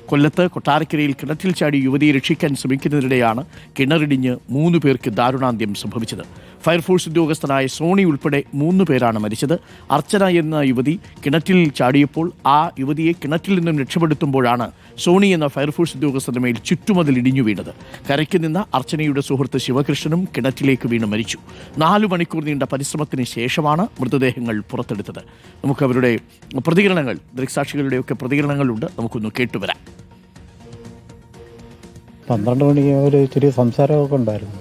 കൊല്ലത്ത് കൊട്ടാരക്കരയിൽ കിണറ്റിൽ ചാടി യുവതിയെ രക്ഷിക്കാൻ ശ്രമിക്കുന്നതിനിടെയാണ് കിണറിടിഞ്ഞ് 3 പേർക്ക് ദാരുണാന്ത്യം സംഭവിച്ചത്. ഫയർഫോഴ്സ് ഉദ്യോഗസ്ഥനായ സോണി ഉൾപ്പെടെ 3 പേരാണ് മരിച്ചത്. അർച്ചന എന്ന യുവതി കിണറ്റിൽ ചാടിയപ്പോൾ ആ യുവതിയെ കിണറ്റിൽ നിന്നും രക്ഷപ്പെടുത്തുമ്പോഴാണ് സോണി എന്ന ഫയർഫോഴ്സ് ഉദ്യോഗസ്ഥരുടെ മേൽ ചുറ്റുമതിൽ ഇടിഞ്ഞു വീണത്. കരയ്ക്ക് നിന്ന അർച്ചനയുടെ സുഹൃത്ത് ശിവകൃഷ്ണനും കിണറ്റിലേക്ക് വീണ് മരിച്ചു. 4 മണിക്കൂർ നീണ്ട പരിശ്രമത്തിന് ശേഷമാണ് മൃതദേഹങ്ങൾ പുറത്തെടുത്തത്. നമുക്ക് അവരുടെ പ്രതികരണങ്ങൾ, ദൃക്സാക്ഷികളുടെയൊക്കെ പ്രതികരണങ്ങളുണ്ട്, നമുക്കൊന്ന് കേട്ടുവരാം. 12 മണിക്ക് ഒരു ചെറിയ സംസാരമൊക്കെ ഉണ്ടായിരുന്നു.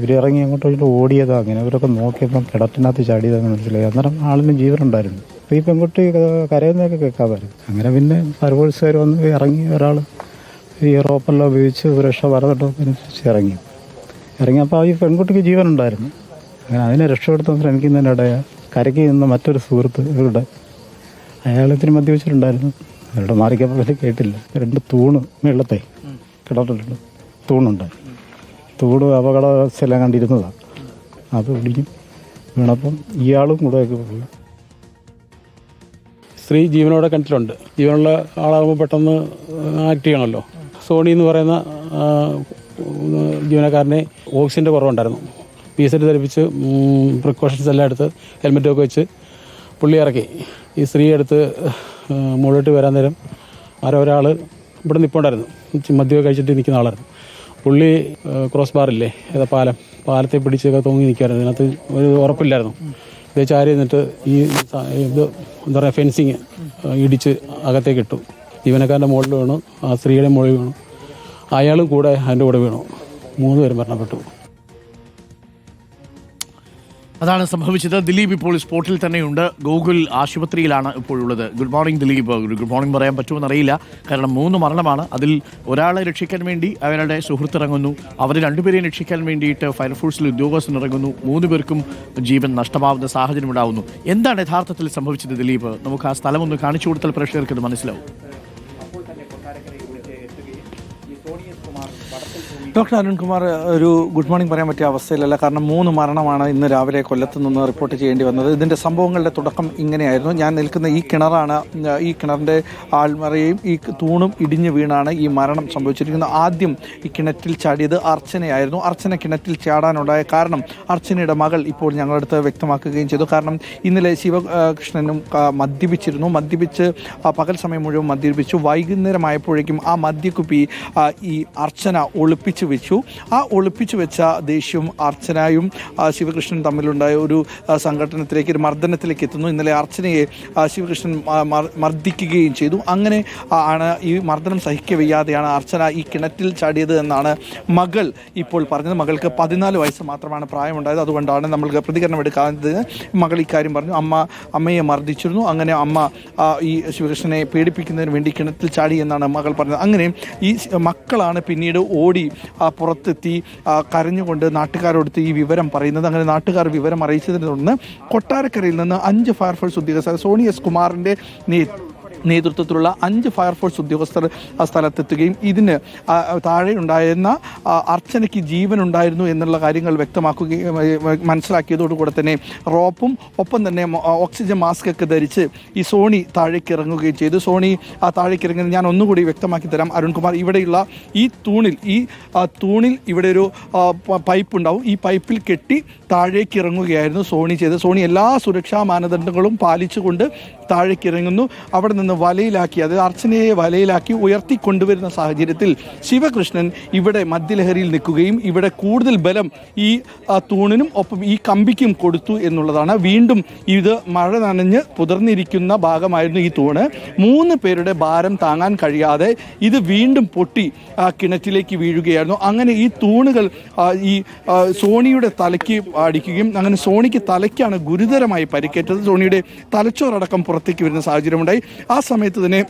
ഇവരിറങ്ങി അങ്ങോട്ട് ഓടിയതാ. അങ്ങനെ ഇവരൊക്കെ നോക്കിയപ്പോൾ കിണറ്റിനകത്ത് ചാടിയതെന്ന് മനസ്സിലായി. അന്നേരം ആളിന് ജീവനുണ്ടായിരുന്നു. അപ്പോൾ ഈ പെൺകുട്ടി കരയുന്നതൊക്കെ കേൾക്കാമായിരുന്നു. അങ്ങനെ പിന്നെ ഫയർഫോഴ്സുകാർ വന്ന് ഇറങ്ങി, ഒരാൾ ഈ റോപ്പെല്ലാം ഉപയോഗിച്ച് സുരക്ഷ പറഞ്ഞിട്ടനുസരിച്ച് ഇറങ്ങിയപ്പോൾ ഈ പെൺകുട്ടിക്ക് ജീവനുണ്ടായിരുന്നു. അങ്ങനെ അതിനെ രക്ഷപ്പെടുത്താൻ ശ്രമിക്കുന്നതിനിടയിൽ കരയ്ക്ക് നിന്ന മറ്റൊരു സുഹൃത്ത് ഇവരുടെ അയാളത്തിന് മദ്യവെച്ചിട്ടുണ്ടായിരുന്നു. അവരുടെ മാറിക്കപ്പോൾ വലിയ കേട്ടില്ല. 2 തൂണ് വെള്ളത്തെ കിണറ്റിലുണ്ട്. തൂണുണ്ട്. തൂണ് അപകടാവസ്ഥയെല്ലാം കണ്ടിരുന്നതാണ്. അത് ഒടിഞ്ഞു വീണപ്പം ഇയാളും കൂടെയൊക്കെ പോയി. സ്ത്രീ ജീവനോടെ കിണറ്റിലുണ്ട്. ജീവനുള്ള ആളാകുമ്പോൾ പെട്ടെന്ന് ആക്ട് ചെയ്യണമല്ലോ. സോണി എന്ന് പറയുന്ന ജീവനക്കാരനെ ഓക്സിജൻ്റെ കുറവുണ്ടായിരുന്നു. PSL ധരിപ്പിച്ച് പ്രിക്കോഷൻസ് എല്ലാം എടുത്ത് ഹെൽമെറ്റൊക്കെ വെച്ച് പുള്ളി ഇറക്കി. ഈ സ്ത്രീ എടുത്ത് മുകളിലോട്ട് വരാൻ നേരം ഒരാൾ ഇവിടെ നിൽപ്പുണ്ടായിരുന്നു. മദ്യമൊക്കെ കഴിച്ചിട്ട് നിൽക്കുന്ന ആളായിരുന്നു. പുള്ളി ക്രോസ് ബാറില്ലേ, ഏതാ പാലത്തെ പിടിച്ചൊക്കെ തൂങ്ങി നിൽക്കുമായിരുന്നു. ഇതിനകത്ത് ഒരു ഉറപ്പില്ലായിരുന്നു. ഇത് ചാരി നിന്നിട്ട് ഇത് എന്താ പറയുക, ഫെൻസിങ് ഇടിച്ച് അകത്തേക്ക് ഇട്ടു. ജീവനക്കാരൻ്റെ മുകളിൽ വീണു, ആ സ്ത്രീയുടെ മുകളിൽ വീണു. അയാളും കൂടെ അതിൻ്റെ കൂടെ വീണു. 3 പേരും മരണപ്പെട്ടു. അതാണ് സംഭവിച്ചത്. ദിലീപ് ഇപ്പോൾ സ്പോട്ടിൽ തന്നെയുണ്ട്. ഗൂഗിൾ ആശുപത്രിയിലാണ് ഇപ്പോഴുള്ളത്. Good morning Dileep. Good morning പറയാൻ പറ്റുമെന്ന് അറിയില്ല, കാരണം 3 മരണമാണ്. അതിൽ ഒരാളെ രക്ഷിക്കാൻ വേണ്ടി അവരുടെ സുഹൃത്ത് ഇറങ്ങുന്നു. അവർ 2 പേരെയും രക്ഷിക്കാൻ വേണ്ടിയിട്ട് ഫയർഫോഴ്സിൽ ഉദ്യോഗസ്ഥൻ ഇറങ്ങുന്നു. 3 പേർക്കും ജീവൻ നഷ്ടമാവുന്ന സാഹചര്യം ഉണ്ടാവുന്നു. എന്താണ് യഥാർത്ഥത്തിൽ സംഭവിച്ചത് ദിലീപ്? നമുക്ക് ആ സ്ഥലം ഒന്ന് കാണിച്ചു കൊടുത്താൽ പ്രേക്ഷകർക്ക് ഇത് മനസ്സിലാവും. ഡോക്ടർ അരുൺകുമാർ, ഒരു ഗുഡ് മോർണിംഗ് പറയാൻ പറ്റിയ അവസ്ഥയിലല്ല. കാരണം 3 മരണമാണ് ഇന്ന് രാവിലെ കൊല്ലത്ത് നിന്ന് റിപ്പോർട്ട് ചെയ്യേണ്ടി വന്നത്. ഇതിൻ്റെ സംഭവങ്ങളുടെ തുടക്കം ഇങ്ങനെയായിരുന്നു. ഞാൻ നിൽക്കുന്ന ഈ കിണറാണ്. ഈ കിണറിൻ്റെ ആൾമറയും ഈ തൂണും ഇടിഞ്ഞു വീണാണ് ഈ മരണം സംഭവിച്ചിരിക്കുന്നത്. ആദ്യം ഈ കിണറ്റിൽ ചാടിയത് അർച്ചനയായിരുന്നു. അർച്ചന കിണറ്റിൽ ചാടാനുണ്ടായ കാരണം അർച്ചനയുടെ മകൾ ഇപ്പോൾ ഞങ്ങളടുത്ത് വ്യക്തമാക്കുകയും ചെയ്തു. കാരണം ഇന്നലെ ശിവകൃഷ്ണനും മദ്യപിച്ച് പകൽ സമയം മുഴുവൻ മദ്യപിച്ചു. വൈകുന്നേരമായപ്പോഴേക്കും ആ മദ്യക്കുപ്പി ഈ അർച്ചന ഒളിപ്പിച്ചു വെച്ചു. ആ ഒളിപ്പിച്ചു വെച്ച ദേഷ്യം അർച്ചനയും ശിവകൃഷ്ണൻ തമ്മിലുണ്ടായ ഒരു സംഘടനത്തിലേക്ക്, ഒരു മർദ്ദനത്തിലേക്ക് എത്തുന്നു. ഇന്നലെ അർച്ചനയെ ശിവകൃഷ്ണൻ മർദ്ദിക്കുകയും ചെയ്തു. അങ്ങനെ ആണ് ഈ മർദ്ദനം സഹിക്കവയ്യാതെയാണ് അർച്ചന ഈ കിണറ്റിൽ ചാടിയത് എന്നാണ് മകൾ ഇപ്പോൾ പറഞ്ഞത്. മകൾക്ക് 14 വയസ്സ് മാത്രമാണ് പ്രായമുണ്ടായത്. അതുകൊണ്ടാണ് നമ്മൾക്ക് പ്രതികരണം എടുക്കാത്തത്. മകൾ ഇക്കാര്യം പറഞ്ഞു. അമ്മയെ മർദ്ദിച്ചിരുന്നു. അങ്ങനെ അമ്മ ഈ ശിവകൃഷ്ണനെ പേടിപ്പിക്കുന്നതിന് വേണ്ടി കിണറ്റിൽ ചാടി എന്നാണ് മകൾ പറഞ്ഞത്. അങ്ങനെ ഈ മക്കളാണ് പിന്നീട് ഓടി പുറത്തെത്തി കരഞ്ഞുകൊണ്ട് നാട്ടുകാരോടുത്ത് ഈ വിവരം പറയുന്നത്. അങ്ങനെ നാട്ടുകാർ വിവരം അറിയിച്ചതിനെ തുടർന്ന് കൊട്ടാരക്കരയിൽ നിന്ന് 5 ഫയർഫോഴ്സ് ഉദ്യോഗസ്ഥർ, സോണി എസ് കുമാറിൻ്റെ നേതൃത്വത്തിലുള്ള 5 ഫയർഫോഴ്സ് ഉദ്യോഗസ്ഥർ ആ സ്ഥലത്തെത്തുകയും ഇതിന് താഴെ ഉണ്ടായിരുന്ന അർച്ചനയ്ക്ക് ജീവനുണ്ടായിരുന്നു എന്നുള്ള കാര്യങ്ങൾ വ്യക്തമാക്കുകയും മനസ്സിലാക്കിയതോടുകൂടെ തന്നെ റോപ്പും ഒപ്പം തന്നെ ഓക്സിജൻ മാസ്ക് ഒക്കെ ധരിച്ച് ഈ സോണി താഴേക്ക് ഇറങ്ങുകയും ചെയ്തു. സോണി താഴേക്ക് ഇറങ്ങുന്നത് ഞാൻ ഒന്നുകൂടി വ്യക്തമാക്കി തരാം അരുൺകുമാർ. ഇവിടെയുള്ള ഈ തൂണിൽ ഇവിടെ ഒരു പൈപ്പ് ഉണ്ടാവും. ഈ പൈപ്പിൽ കെട്ടി താഴേക്ക് ഇറങ്ങുകയായിരുന്നു സോണി ചെയ്തത്. സോണി എല്ലാ സുരക്ഷാ മാനദണ്ഡങ്ങളും പാലിച്ചുകൊണ്ട് താഴേക്ക് ഇറങ്ങുന്നു. അവിടെ നിന്ന് വലയിലാക്കി, അതായത് അർച്ചനയെ വലയിലാക്കി ഉയർത്തിക്കൊണ്ടുവരുന്ന സാഹചര്യത്തിൽ ശിവകൃഷ്ണൻ ഇവിടെ മദ്യലഹരിയിൽ നിൽക്കുകയും ഇവിടെ കൂടുതൽ ബലം ഈ തൂണിനും ഒപ്പം ഈ കമ്പിക്കും കൊടുത്തു എന്നുള്ളതാണ്. വീണ്ടും ഇത് മഴ നനഞ്ഞ് പുതർന്നിരിക്കുന്ന ഭാഗമായിരുന്നു ഈ തൂണ്. 3 പേരുടെ ഭാരം താങ്ങാൻ കഴിയാതെ ഇത് വീണ്ടും പൊട്ടി കിണറ്റിലേക്ക് വീഴുകയായിരുന്നു. അങ്ങനെ ഈ തൂണുകൾ ഈ സോണിയുടെ തലയ്ക്ക് അടിക്കുകയും അങ്ങനെ സോണിക്ക് തലയ്ക്കാണ് ഗുരുതരമായി പരിക്കേറ്റത്. സോണിയുടെ തലച്ചോറടക്കം പുറത്തേക്ക് വരുന്ന സാഹചര്യമുണ്ടായി. ആ സമയത്ത് തന്നെ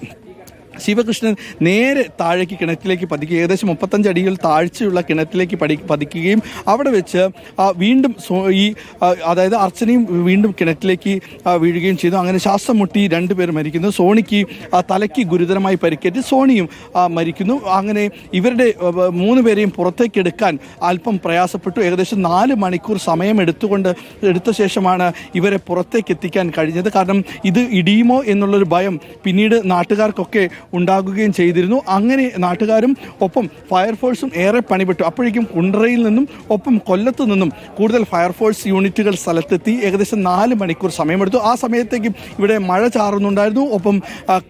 ശിവകൃഷ്ണൻ നേരെ താഴേക്ക് കിണറ്റിലേക്ക് പതിക്കുക, ഏകദേശം 35 അടികൾ താഴ്ചയുള്ള കിണറ്റിലേക്ക് പതിക്കുകയും അവിടെ വെച്ച് വീണ്ടും അതായത് അർച്ചനയും വീണ്ടും കിണറ്റിലേക്ക് വീഴുകയും ചെയ്തു. അങ്ങനെ ശ്വാസം മുട്ടി 2 പേർ മരിക്കുന്നു. സോണിക്ക് തലയ്ക്ക് ഗുരുതരമായി പരിക്കേറ്റ് സോണിയും മരിക്കുന്നു. അങ്ങനെ ഇവരുടെ 3 പേരെയും പുറത്തേക്ക് എടുക്കാൻ അല്പം പ്രയാസപ്പെട്ടു. ഏകദേശം 4 മണിക്കൂർ സമയം എടുത്ത ശേഷമാണ് ഇവരെ പുറത്തേക്ക് എത്തിക്കാൻ കഴിഞ്ഞത്. കാരണം ഇത് ഇടിയുമോ എന്നുള്ളൊരു ഭയം പിന്നീട് നാട്ടുകാർക്കൊക്കെ ഉണ്ടാകുകയും ചെയ്തിരുന്നു. അങ്ങനെ നാട്ടുകാരും ഒപ്പം ഫയർഫോഴ്സും ഏറെ പണിപ്പെട്ടു. അപ്പോഴേക്കും കുണ്ടറയിൽ നിന്നും ഒപ്പം കൊല്ലത്ത് നിന്നും കൂടുതൽ ഫയർഫോഴ്സ് യൂണിറ്റുകൾ സ്ഥലത്തെത്തി. ഏകദേശം 4 മണിക്കൂർ സമയമെടുത്തു. ആ സമയത്തേക്കും ഇവിടെ മഴ ചാറുന്നുണ്ടായിരുന്നു. ഒപ്പം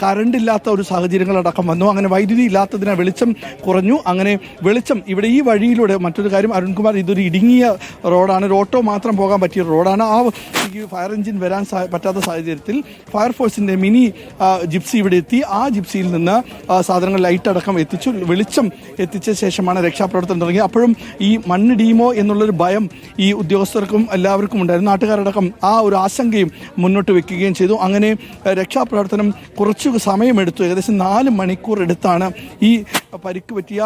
കറണ്ട് ഇല്ലാത്ത ഒരു സാഹചര്യങ്ങളടക്കം വന്നു. അങ്ങനെ വൈദ്യുതി ഇല്ലാത്തതിനാൽ വെളിച്ചം കുറഞ്ഞു. അങ്ങനെ വെളിച്ചം ഇവിടെ ഈ വഴിയിലൂടെ, മറ്റൊരു കാര്യം അരുൺകുമാർ, ഇതൊരു ഇടുങ്ങിയ റോഡാണ്, ഒരു ഓട്ടോ മാത്രം പോകാൻ പറ്റിയ റോഡാണ്. ആ ഈ ഫയർ എഞ്ചിൻ വരാൻ പറ്റാത്ത സാഹചര്യത്തിൽ ഫയർഫോഴ്സിൻ്റെ മിനി ജിപ്സി ഇവിടെ എത്തി. ആ ജിപ്സിയിൽ നിന്ന് സാധനങ്ങൾ ലൈറ്റ് അടക്കം എത്തിച്ചു. വെളിച്ചം എത്തിച്ച ശേഷമാണ് രക്ഷാപ്രവർത്തനം തുടങ്ങിയത്. അപ്പോഴും ഈ മണ്ണിടിയുമോ എന്നുള്ളൊരു ഭയം ഈ ഉദ്യോഗസ്ഥർക്കും എല്ലാവർക്കും ഉണ്ടായിരുന്നു. നാട്ടുകാരടക്കം ആ ഒരു ആശങ്കയും മുന്നോട്ട് വെക്കുകയും ചെയ്തു. അങ്ങനെ രക്ഷാപ്രവർത്തനം കുറച്ചു സമയമെടുത്തു. ഏകദേശം 4 മണിക്കൂർ എടുത്താണ് ഈ പരിക്ക് പറ്റിയ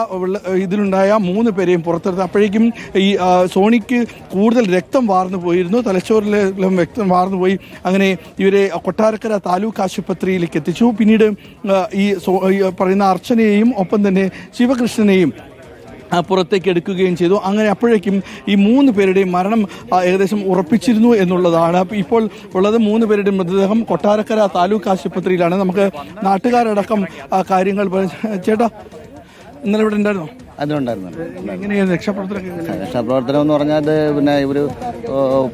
ഇതിലുണ്ടായ 3 പേരെയും പുറത്തെടുത്തത്. അപ്പോഴേക്കും ഈ സോണിക്ക് കൂടുതൽ രക്തം വാർന്നു പോയിരുന്നു, തലച്ചോറിലും രക്തം വാർന്നു പോയി. അങ്ങനെ ഇവരെ കൊട്ടാരക്കര താലൂക്ക് ആശുപത്രിയിലേക്ക് എത്തിച്ചു. പിന്നീട് ഈ പറയുന്ന അർച്ചനയെയും ഒപ്പം തന്നെ ശിവകൃഷ്ണനെയും പുറത്തേക്ക് എടുക്കുകയും ചെയ്തു. അങ്ങനെ അപ്പോഴേക്കും ഈ 3 പേരുടെയും മരണം ഏകദേശം ഉറപ്പിച്ചിരുന്നു എന്നുള്ളതാണ്. ഇപ്പോൾ ഉള്ളത് 3 പേരുടെയും മൃതദേഹം കൊട്ടാരക്കര താലൂക്ക് ആശുപത്രിയിലാണ്. നമുക്ക് നാട്ടുകാരടക്കം കാര്യങ്ങൾ ചേട്ടാ, ഇന്നലെ ഇവിടെ ഉണ്ടായിരുന്നോ? അതുണ്ടായിരുന്നു. എങ്ങനെയായിരുന്നു രക്ഷാപ്രവർത്തനം എന്ന് പറഞ്ഞാൽ പിന്നെ ഒരു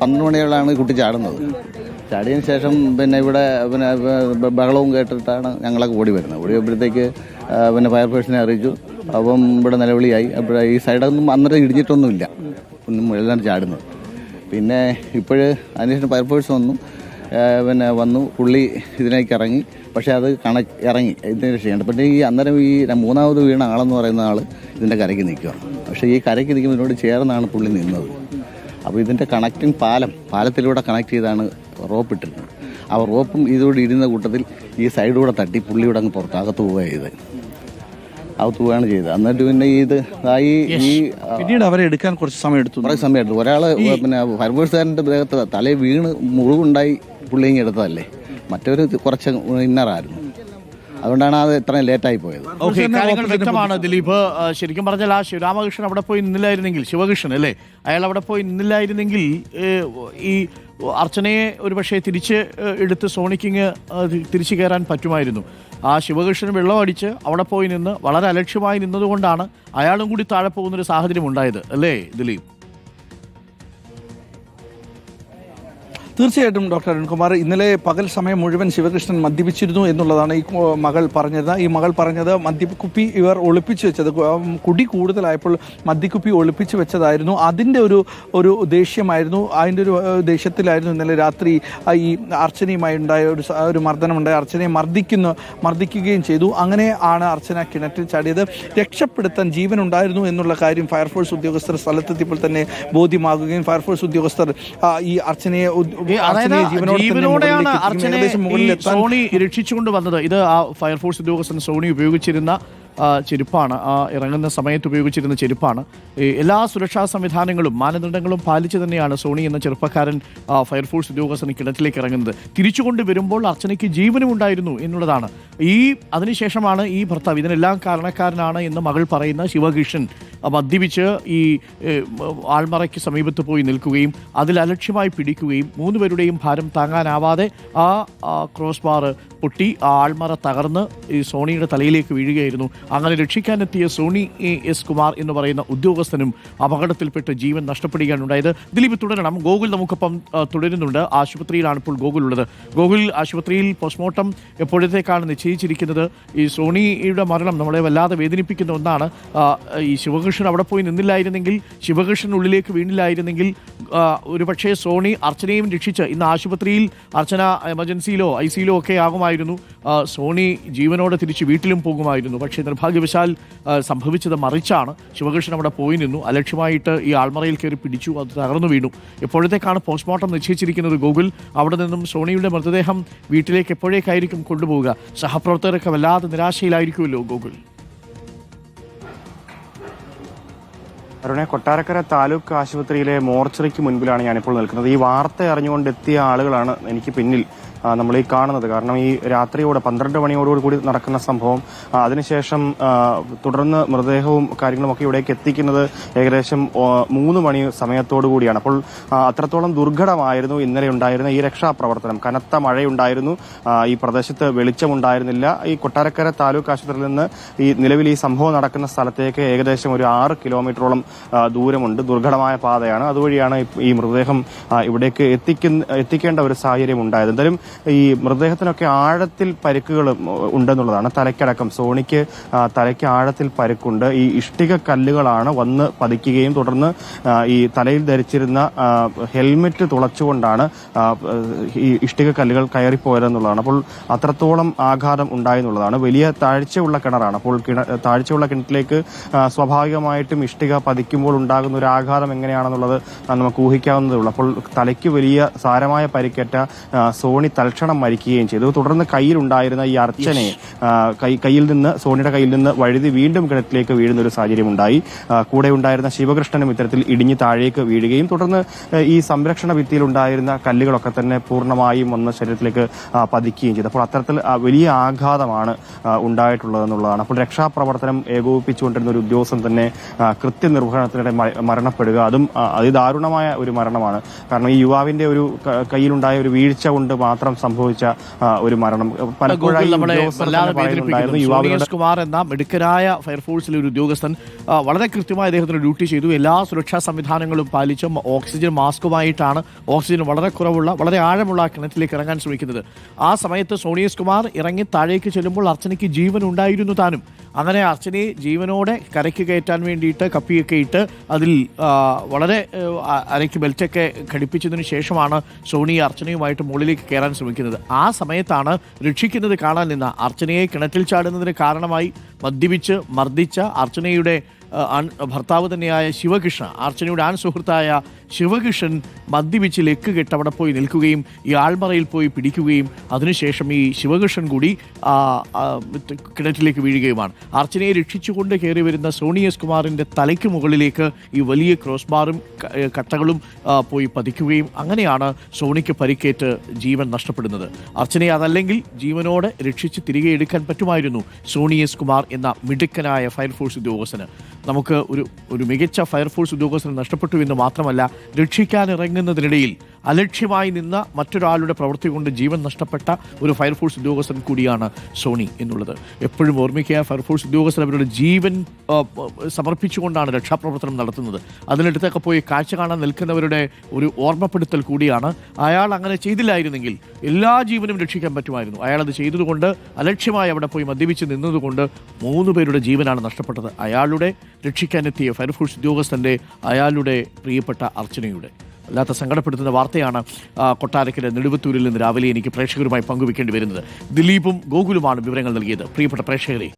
12 മണിയോളാണ് കുട്ടി ചാടുന്നത്. ചാടിയതിന് ശേഷം പിന്നെ ഇവിടെ പിന്നെ ബഹളവും കേട്ടിട്ടാണ് ഞങ്ങളൊക്കെ ഓടി വരുന്നത്. ഓടി വരുമ്പോഴത്തേക്ക് പിന്നെ ഫയർഫോഴ്സിനെ അറിയിച്ചു. അപ്പം ഇവിടെ നിലവിളിയായി. അപ്പോൾ ഈ സൈഡൊന്നും അന്നേരം ഇടിഞ്ഞിട്ടൊന്നുമില്ല, എല്ലാം ചാടുന്നത്. പിന്നെ ഇപ്പോഴ് അതിനുശേഷം ഫയർഫോഴ്സ് വന്നു പുള്ളി ഇതിലേക്ക് ഇറങ്ങി. പക്ഷേ അത് ഇറങ്ങി ഇതിന് ചെയ്യേണ്ട. പക്ഷേ ഈ അന്നേരം ഈ 3ാമത് വീണ ആളെന്ന് പറയുന്ന ആൾ ഇതിൻ്റെ കരയ്ക്ക് നിൽക്കുകയാണ്. പക്ഷേ ഈ കരയ്ക്ക് നിൽക്കുമ്പോൾ ഇതിനോട് ചേർന്നാണ് പുള്ളി നിന്നത്. അപ്പോൾ ഇതിൻ്റെ കണക്റ്റിംഗ് പാലത്തിലൂടെ കണക്ട് ചെയ്താണ് റോപ്പ് ഇട്ടിരുന്നത്. ആ റോപ്പും ഇതോടെ ഇരുന്ന കൂട്ടത്തിൽ ഈ സൈഡിലൂടെ തട്ടി പുള്ളിയുടെ അങ്ങ് പുറത്തകത്ത് പോവുകയാണ് ചെയ്തത്. അകത്ത് പോവുകയാണ് ചെയ്തത്. എന്നിട്ട് പിന്നെ പിന്നീട് അവരെ എടുക്കാൻ കുറച്ച് സമയം എടുത്തു. ഒരാൾ പിന്നെ ഫയർഫോഴ്സുകാരൻ്റെ ദേഹത്ത് തലയിൽ വീണ് മുറിവുണ്ടായി പുള്ളി ഇങ്ങനെ എടുത്തതല്ലേ. മറ്റൊരു കുറച്ച് ഇന്നറായിരുന്നു. അതുകൊണ്ടാണ് അത് ഇത്രയും ലേറ്റായി പോയത്. ഓക്കെ, കാര്യങ്ങൾ വ്യക്തമാണ് ദിലീപ്. ശരിക്കും പറഞ്ഞാൽ ആ ശിവരാമകൃഷ്ണൻ അവിടെ പോയി നിന്നില്ലായിരുന്നെങ്കിൽ, ശിവകൃഷ്ണൻ അല്ലേ, അയാൾ അവിടെ പോയി നിന്നില്ലായിരുന്നെങ്കിൽ ഈ അർച്ചനയെ ഒരുപക്ഷെ തിരിച്ച് എടുത്ത് സോണിക്കിങ് തിരിച്ചു കയറാൻ പറ്റുമായിരുന്നു. ആ ശിവകൃഷ്ണൻ വെള്ളമടിച്ച് അവിടെ പോയി നിന്ന് വളരെ അലക്ഷ്യമായി നിന്നതുകൊണ്ടാണ് അയാളും കൂടി താഴെ പോകുന്നൊരു സാഹചര്യം ഉണ്ടായത്, അല്ലേ ദിലീപ്? തീർച്ചയായിട്ടും ഡോക്ടർ അരുൺകുമാർ, ഇന്നലെ പകൽ സമയം മുഴുവൻ ശിവകൃഷ്ണൻ മദ്യപിച്ചിരുന്നു എന്നുള്ളതാണ് ഈ മകൾ പറഞ്ഞിരുന്നത്. ഈ മകൾ പറഞ്ഞത് മദ്യക്കുപ്പി ഇവർ ഒളിപ്പിച്ചു വെച്ചത്, കുടി കൂടുതലായപ്പോൾ മദ്യക്കുപ്പി ഒളിപ്പിച്ചു വെച്ചതായിരുന്നു. അതിൻ്റെ ഒരു ദേഷ്യമായിരുന്നു. അതിൻ്റെ ഒരു ദേഷ്യത്തിലായിരുന്നു ഇന്നലെ രാത്രി ഈ അർച്ചനയുമായി ഉണ്ടായ ഒരു മർദ്ദനമുണ്ടായി. അർച്ചനയെ മർദ്ദിക്കുകയും ചെയ്തു. അങ്ങനെ ആണ് അർച്ചന കിണറ്റിൽ ചാടിയത്. രക്ഷപ്പെടുത്താൻ ജീവനുണ്ടായിരുന്നു എന്നുള്ള കാര്യം ഫയർഫോഴ്സ് ഉദ്യോഗസ്ഥർ സ്ഥലത്തെത്തിയപ്പോൾ തന്നെ ബോധ്യമാകുകയും ഫയർഫോഴ്സ് ഉദ്യോഗസ്ഥർ ഈ അർച്ചനയെ ജീവനോടെയാണ് അർച്ചനയെ സോണി രക്ഷിച്ചുകൊണ്ട് വന്നത്. ഇത് ആ ഫയർഫോഴ്സ് ഉദ്യോഗസ്ഥൻ സോണി ഉപയോഗിച്ചിരുന്ന ചെരുപ്പാണ്, ഇറങ്ങുന്ന സമയത്ത് ഉപയോഗിച്ചിരുന്ന ചെരുപ്പാണ്. എല്ലാ സുരക്ഷാ സംവിധാനങ്ങളും മാനദണ്ഡങ്ങളും പാലിച്ച് തന്നെയാണ് സോണി എന്ന ചെറുപ്പക്കാരൻ ഫയർഫോഴ്സ് ഉദ്യോഗസ്ഥന് കിണറ്റിലേക്ക് ഇറങ്ങുന്നത്. തിരിച്ചുകൊണ്ട് വരുമ്പോൾ അർച്ചനയ്ക്ക് ജീവനും ഉണ്ടായിരുന്നു എന്നുള്ളതാണ്. അതിനുശേഷമാണ് ഈ ഭർത്താവ്, ഇതിനെല്ലാം കാരണക്കാരനാണ് എന്ന് മകൾ പറയുന്ന ശിവകൃഷ്ണൻ മദ്യപിച്ച് ഈ ആൾമറയ്ക്ക് സമീപത്ത് പോയി നിൽക്കുകയും അതിൽ അലക്ഷ്യമായി പിടിക്കുകയും 3 പേരുടെയും ഭാരം താങ്ങാനാവാതെ ആ ക്രോസ് ബാർ പൊട്ടി ആ ആൾമറ തകർന്ന് ഈ സോണിയുടെ തലയിലേക്ക് വീഴുകയായിരുന്നു. അങ്ങനെ രക്ഷിക്കാനെത്തിയ സോണി എസ് കുമാർ എന്ന് പറയുന്ന ഉദ്യോഗസ്ഥനും അപകടത്തിൽപ്പെട്ട് ജീവൻ നഷ്ടപ്പെടുകയാണ് ഉണ്ടായത്. ദിലീപ് തുടരണം. ഗോകുൽ നമുക്കൊപ്പം തുടരുന്നുണ്ട്. ആശുപത്രിയിലാണ് ഇപ്പോൾ ഗോകുൽ ഉള്ളത്. ഗോകുൽ, ആശുപത്രിയിൽ പോസ്റ്റ്മോർട്ടം എപ്പോഴത്തേക്കാണ് നിശ്ചയിച്ചിരിക്കുന്നത്? ഈ സോണിയുടെ മരണം നമ്മളെ വല്ലാതെ വേദനിപ്പിക്കുന്ന ഒന്നാണ്. ഈ ശിവകൃഷ്ണൻ അവിടെ പോയി നിന്നില്ലായിരുന്നെങ്കിൽ, ശിവകൃഷ്ണൻ ഉള്ളിലേക്ക് വീണില്ലായിരുന്നെങ്കിൽ ഒരുപക്ഷേ സോണി അർച്ചനയും രക്ഷിച്ച് ഇന്ന് ആശുപത്രിയിൽ അർച്ചന എമർജൻസിയിലോ ICUയിലോ ഒക്കെ ആകുമായിരുന്നു. സോണി ജീവനോടെ തിരിച്ച് വീട്ടിലും പോകുമായിരുന്നു. പക്ഷേ നിർഭാഗ്യവശാൽ സംഭവിച്ചത് മറിച്ചാണ്. ശിവകൃഷ്ണൻ അവിടെ പോയി നിന്നു, അലക്ഷ്യമായിട്ട് ഈ ആൾമറയിൽ കയറി പിടിച്ചു, അത് തകർന്നു വീണു. എപ്പോഴത്തേക്കാണ് പോസ്റ്റ്മോർട്ടം നിശ്ചയിച്ചിരിക്കുന്നത് ഗോകുൽ? അവിടെ നിന്നും സോണിയുടെ മൃതദേഹം വീട്ടിലേക്ക് എപ്പോഴേക്കായിരിക്കും കൊണ്ടുപോവുക? സഹപ്രവർത്തകരൊക്കെ വല്ലാതെ നിരാശയിലായിരിക്കുമല്ലോ ഗോകുൽ. അരുണെ, കൊട്ടാരക്കര താലൂക്ക് ആശുപത്രിയിലെ മോർച്ചറിക്ക് മുൻപിലാണ് ഞാനിപ്പോൾ നിൽക്കുന്നത്. ഈ വാർത്ത അറിഞ്ഞുകൊണ്ട് എത്തിയ ആളുകളാണ് എനിക്ക് പിന്നിൽ നമ്മൾ ഈ കാണുന്നത്. കാരണം ഈ രാത്രിയോടെ 12 മണിയോടുകൂടി നടക്കുന്ന സംഭവം, അതിനുശേഷം തുടർന്ന് മൃതദേഹവും കാര്യങ്ങളുമൊക്കെ ഇവിടേക്ക് എത്തിക്കുന്നത് ഏകദേശം 3 മണി സമയത്തോടു കൂടിയാണ്. അപ്പോൾ അത്രത്തോളം ദുർഘടമായിരുന്നു ഇന്നലെ ഉണ്ടായിരുന്ന ഈ രക്ഷാപ്രവർത്തനം. കനത്ത മഴയുണ്ടായിരുന്നു, ഈ പ്രദേശത്ത് വെളിച്ചമുണ്ടായിരുന്നില്ല. ഈ കൊട്ടാരക്കര താലൂക്ക് ആശുപത്രിയിൽ നിന്ന് ഈ നിലവിൽ ഈ സംഭവം നടക്കുന്ന സ്ഥലത്തേക്ക് ഏകദേശം ഒരു 6 കിലോമീറ്ററോളം ദൂരമുണ്ട്. ദുർഘടമായ പാതയാണ്. അതുവഴിയാണ് ഈ മൃതദേഹം ഇവിടേക്ക് എത്തിക്കേണ്ട ഒരു സാഹചര്യം ഉണ്ടായത്. എന്തായാലും ഈ മൃതദേഹത്തിനൊക്കെ ആഴത്തിൽ പരിക്കുകൾ ഉണ്ടെന്നുള്ളതാണ്. തലയ്ക്കടക്കം സോണിക്ക് തലയ്ക്ക് ആഴത്തിൽ പരിക്കുണ്ട്. ഈ ഇഷ്ടിക കല്ലുകളാണ് വന്ന് പതിക്കുകയും തുടർന്ന് ഈ തലയിൽ ധരിച്ചിരുന്ന ഹെൽമെറ്റ് തുളച്ചുകൊണ്ടാണ് ഈ ഇഷ്ടിക കല്ലുകൾ കയറിപ്പോയതെന്നുള്ളതാണ്. അപ്പോൾ അത്രത്തോളം ആഘാതം ഉണ്ടായെന്നുള്ളതാണ്. വലിയ താഴ്ചയുള്ള കിണറാണ്. അപ്പോൾ താഴ്ചയുള്ള കിണറ്റിലേക്ക് സ്വാഭാവികമായിട്ടും ഇഷ്ടിക പതിക്കുമ്പോൾ ഉണ്ടാകുന്ന ഒരു ആഘാതം എങ്ങനെയാണെന്നുള്ളത് നമുക്ക് ഊഹിക്കാവുന്നതേ ഉള്ളൂ. അപ്പോൾ തലയ്ക്ക് വലിയ സാരമായ പരിക്കേറ്റ സോണി തൽക്ഷണം മരിക്കുകയും ചെയ്തു. തുടർന്ന് കയ്യിലുണ്ടായിരുന്ന ഈ അർച്ചനയെ സോണിയുടെ കയ്യിൽ നിന്ന് വഴുതി വീണ്ടും കിണറ്റിലേക്ക് വീഴുന്ന ഒരു സാഹചര്യം ഉണ്ടായി. കൂടെ ഉണ്ടായിരുന്ന ശിവകൃഷ്ണനും ഇത്തരത്തിൽ ഇടിഞ്ഞ് താഴേക്ക് വീഴുകയും തുടർന്ന് ഈ സംരക്ഷണ ഭിത്തിയിൽ ഉണ്ടായിരുന്ന കല്ലുകളൊക്കെ തന്നെ പൂർണ്ണമായും വന്ന് ശരീരത്തിലേക്ക് പതിക്കുകയും ചെയ്തു. അപ്പോൾ അത്തരത്തിൽ വലിയ ആഘാതമാണ് ഉണ്ടായിട്ടുള്ളതെന്നുള്ളതാണ്. അപ്പോൾ രക്ഷാപ്രവർത്തനം ഏകോപിപ്പിച്ചുകൊണ്ടിരുന്ന ഒരു ഉദ്യോഗസ്ഥൻ തന്നെ കൃത്യനിർവഹണത്തിനിടെ മരണപ്പെടുക, അതും അതിദാരുണമായ ഒരു മരണമാണ്. കാരണം ഈ യുവാവിന്റെ ഒരു കയ്യിലുണ്ടായ ഒരു വീഴ്ച കൊണ്ട് മാത്രം സംഭവിച്ച ഒരു മരണം. സോണിയസ് കുമാർ എന്ന മിടുക്കരായ ഫയർഫോഴ്സിലെ ഒരു ഉദ്യോഗസ്ഥൻ വളരെ കൃത്യമായി അദ്ദേഹത്തിന് ഡ്യൂട്ടി ചെയ്തു. എല്ലാ സുരക്ഷാ സംവിധാനങ്ങളും പാലിച്ചും ഓക്സിജൻ മാസ്കുമായിട്ടാണ് ഓക്സിജൻ വളരെ കുറവുള്ള വളരെ ആഴമുള്ള കിണറ്റിലേക്ക് ഇറങ്ങാൻ ശ്രമിക്കുന്നത്. ആ സമയത്ത് സോണിയസ് കുമാർ ഇറങ്ങി താഴേക്ക് ചെല്ലുമ്പോൾ അർച്ചനയ്ക്ക് ജീവൻ ഉണ്ടായിരുന്നു താനും. അങ്ങനെ അർച്ചനയെ ജീവനോടെ കരയ്ക്ക് കയറ്റാൻ വേണ്ടിയിട്ട് കപ്പിയൊക്കെ ഇട്ട് അതിൽ വളരെ അരയ്ക്ക് ബെൽറ്റൊക്കെ ഘടിപ്പിച്ചതിന് ശേഷമാണ് സോണി അർച്ചനയുമായിട്ട് മുകളിലേക്ക് കയറാൻ ശ്രമിക്കുന്നത്. ആ സമയത്താണ് രക്ഷിക്കുന്നത് കാണാൻ നിന്ന അർച്ചനയെ കിണറ്റിൽ ചാടുന്നതിന് കാരണമായി മദ്യപിച്ച് മർദ്ദിച്ച അർച്ചനയുടെ ഭർത്താവ് തന്നെയായ ശിവകൃഷ്ണ, അർച്ചനയുടെ ആൺ സുഹൃത്തായ ശിവകൃഷ്ണൻ മദ്യപിച്ച് ലെക്ക് കെട്ട് അവിടെ പോയി നിൽക്കുകയും ഈ ആൾമറയിൽ പോയി പിടിക്കുകയും അതിനുശേഷം ഈ ശിവകൃഷ്ണൻ കൂടി കിണറ്റിലേക്ക് വീഴുകയുമാണ്. അർച്ചനയെ രക്ഷിച്ചുകൊണ്ട് കയറി വരുന്ന സോണിയസ് കുമാറിൻ്റെ തലയ്ക്ക് മുകളിലേക്ക് ഈ വലിയ ക്രോസ് ബാറും കട്ടകളും പോയി പതിക്കുകയും അങ്ങനെയാണ് സോണിക്ക് പരിക്കേറ്റ് ജീവൻ നഷ്ടപ്പെടുന്നത്. അർച്ചനയെ അതല്ലെങ്കിൽ ജീവനോടെ രക്ഷിച്ച് തിരികെ എടുക്കാൻ പറ്റുമായിരുന്നു സോണിയസ് കുമാർ എന്ന മിടുക്കനായ ഫയർഫോഴ്സ് ഉദ്യോഗസ്ഥന്. നമുക്ക് ഒരു മികച്ച ഫയർഫോഴ്സ് ഉദ്യോഗസ്ഥന് നഷ്ടപ്പെട്ടു എന്ന് മാത്രമല്ല, രക്ഷിക്കാനിറങ്ങുന്നതിനിടയിൽ അലക്ഷ്യമായി നിന്ന മറ്റൊരാളുടെ പ്രവൃത്തി കൊണ്ട് ജീവൻ നഷ്ടപ്പെട്ട ഒരു ഫയർഫോഴ്സ് ഉദ്യോഗസ്ഥൻ കൂടിയാണ് സോണി എന്നുള്ളത് എപ്പോഴും ഓർമ്മിക്കുക. ഫയർഫോഴ്സ് ഉദ്യോഗസ്ഥർ അവരുടെ ജീവൻ സമർപ്പിച്ചുകൊണ്ടാണ് രക്ഷാപ്രവർത്തനം നടത്തുന്നത്. അതിനടുത്തൊക്കെ പോയി കാഴ്ച കാണാൻ നിൽക്കുന്നവരുടെ ഒരു ഓർമ്മപ്പെടുത്തൽ കൂടിയാണ്. അയാൾ അങ്ങനെ ചെയ്തില്ലായിരുന്നെങ്കിൽ എല്ലാ ജീവനും രക്ഷിക്കാൻ പറ്റുമായിരുന്നു. അയാളത് ചെയ്തതുകൊണ്ട്, അലക്ഷ്യമായി അവിടെ പോയി മദ്യപിച്ച് നിന്നതുകൊണ്ട് 3 പേരുടെ ജീവനാണ് നഷ്ടപ്പെട്ടത്. അയാളുടെ രക്ഷിക്കാനെത്തിയ ഫയർഫോഴ്സ് ഉദ്യോഗസ്ഥൻ്റെ, അയാളുടെ പ്രിയപ്പെട്ട അർച്ചനയുടെ. വല്ലാത്ത സങ്കടപ്പെടുത്തുന്ന വാർത്തയാണ് കൊട്ടാരക്കര നെടുവത്തൂരിൽ നിന്ന് രാവിലെ എനിക്ക് പ്രേക്ഷകരുമായി പങ്കുവെക്കേണ്ടി വരുന്നത്. ദിലീപും ഗോകുലുമാണ് വിവരങ്ങൾ നൽകിയത്. പ്രിയപ്പെട്ട പ്രേക്ഷകരെ,